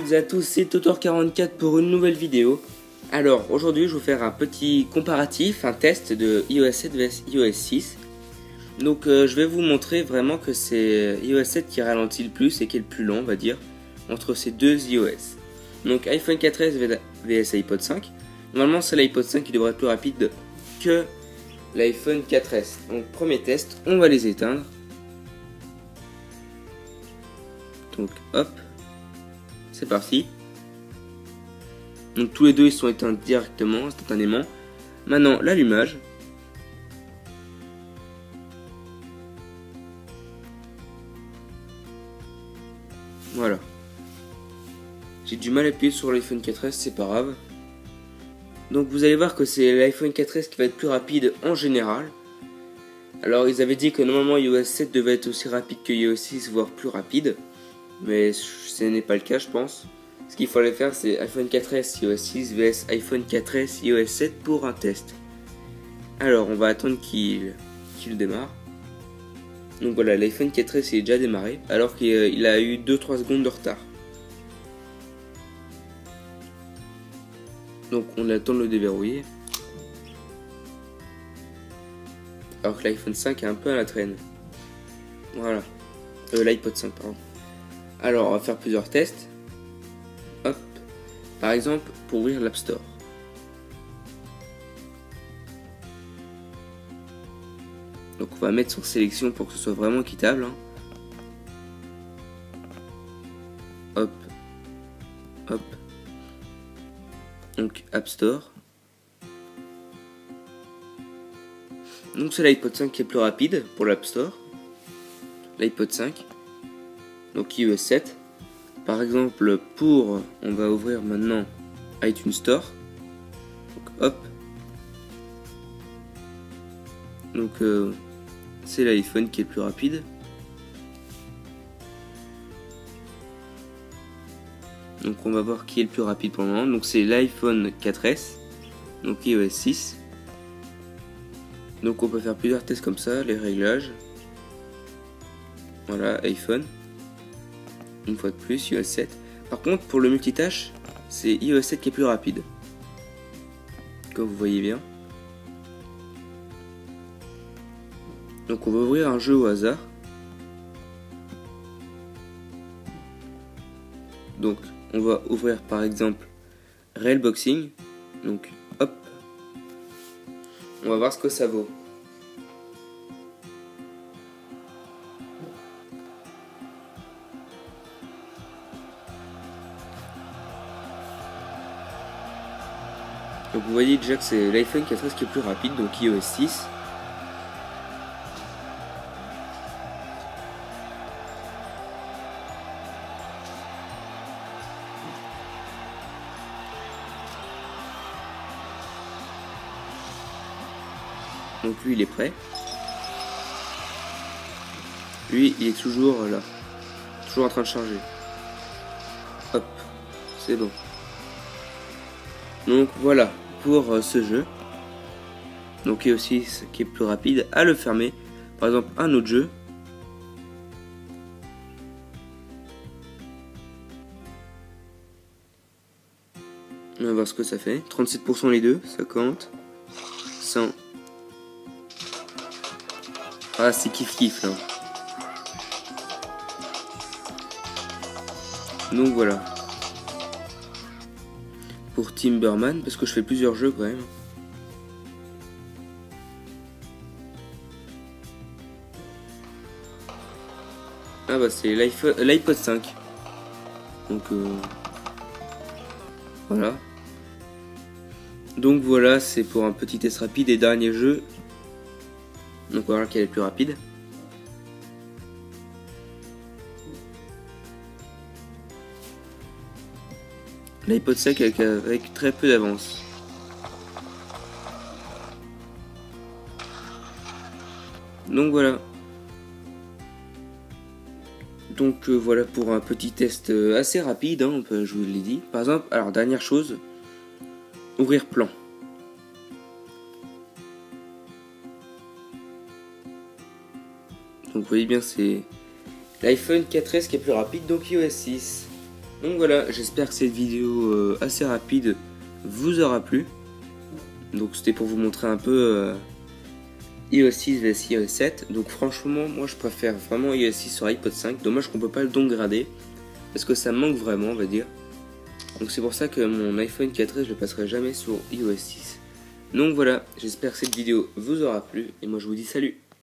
toutes et à tous, c'est Totor44 pour une nouvelle vidéo. Alors aujourd'hui je vais vous faire un petit comparatif, un test de iOS 7 vs iOS 6. Donc je vais vous montrer vraiment que c'est iOS 7 qui ralentit le plus et qui est le plus lent, on va dire, entre ces deux iOS. Donc iPhone 4S vs iPod 5. Normalement c'est l'iPod 5 qui devrait être plus rapide que l'iPhone 4S. Donc premier test, on va les éteindre. Donc hop, c'est parti. Donc tous les deux ils sont éteints directement, instantanément. Maintenant l'allumage. Voilà. J'ai du mal à appuyer sur l'iPhone 4S, c'est pas grave. Donc vous allez voir que c'est l'iPhone 4S qui va être plus rapide en général. Alors ils avaient dit que normalement iOS 7 devait être aussi rapide que iOS 6, voire plus rapide. Mais ce n'est pas le cas je pense. Ce qu'il fallait faire c'est iPhone 4S iOS 6 vs iPhone 4S iOS 7 pour un test. Alors on va attendre qu'il démarre. Donc voilà, l'iPhone 4S il est déjà démarré alors qu'il a eu 2-3 secondes de retard. Donc on attend de le déverrouiller. Alors que l'iPhone 5 est un peu à la traîne. Voilà. L'iPod 5 pardon. Alors on va faire plusieurs tests. Hop. Par exemple pour ouvrir l'App Store. Donc on va mettre sur sélection pour que ce soit vraiment équitable. Hein. Hop. Hop. Donc App Store. Donc c'est l'iPod 5 qui est plus rapide pour l'App Store. L'iPod 5. Donc iOS 7. Par exemple on va ouvrir maintenant iTunes Store. Donc hop. Donc c'est l'iPhone qui est le plus rapide. Donc on va voir qui est le plus rapide pour le moment. Donc c'est l'iPhone 4S. Donc iOS 6. Donc on peut faire plusieurs tests comme ça, les réglages. Voilà, iPhone. Une fois de plus, iOS 7. Par contre pour le multitâche, c'est iOS 7 qui est plus rapide. Comme vous voyez bien. Donc on va ouvrir un jeu au hasard. Donc on va ouvrir par exemple Railboxing. Donc hop. On va voir ce que ça vaut. Donc vous voyez déjà que c'est l'iPhone 4S qui est plus rapide, donc iOS 6. Donc lui il est prêt. Lui il est toujours là. Toujours en train de charger. Hop. C'est bon. Donc voilà pour ce jeu. Donc il y a aussi ce qui est plus rapide à le fermer. Par exemple un autre jeu. On va voir ce que ça fait. 37% les deux, ça compte. 100. Ah c'est kiff kiff là. Donc voilà. Pour Timberman, parce que je fais plusieurs jeux quand même. Ah bah c'est l'iPod 5. Donc voilà. Donc voilà, c'est pour un petit test rapide et dernier jeu. Donc on va voir quel est le plus rapide. L'iPod 5 avec très peu d'avance. Donc voilà. Donc voilà pour un petit test assez rapide, hein, je vous l'ai dit. Par exemple, alors dernière chose, ouvrir plan. Donc vous voyez bien c'est l'iPhone 4S qui est plus rapide, donc iOS 6. Donc voilà, j'espère que cette vidéo assez rapide vous aura plu. Donc c'était pour vous montrer un peu iOS 6 vs iOS 7. Donc franchement, moi je préfère vraiment iOS 6 sur iPod 5. Dommage qu'on peut pas le downgrader, parce que ça me manque vraiment, on va dire. Donc c'est pour ça que mon iPhone 4S, je le passerai jamais sur iOS 6. Donc voilà, j'espère que cette vidéo vous aura plu, et moi je vous dis salut.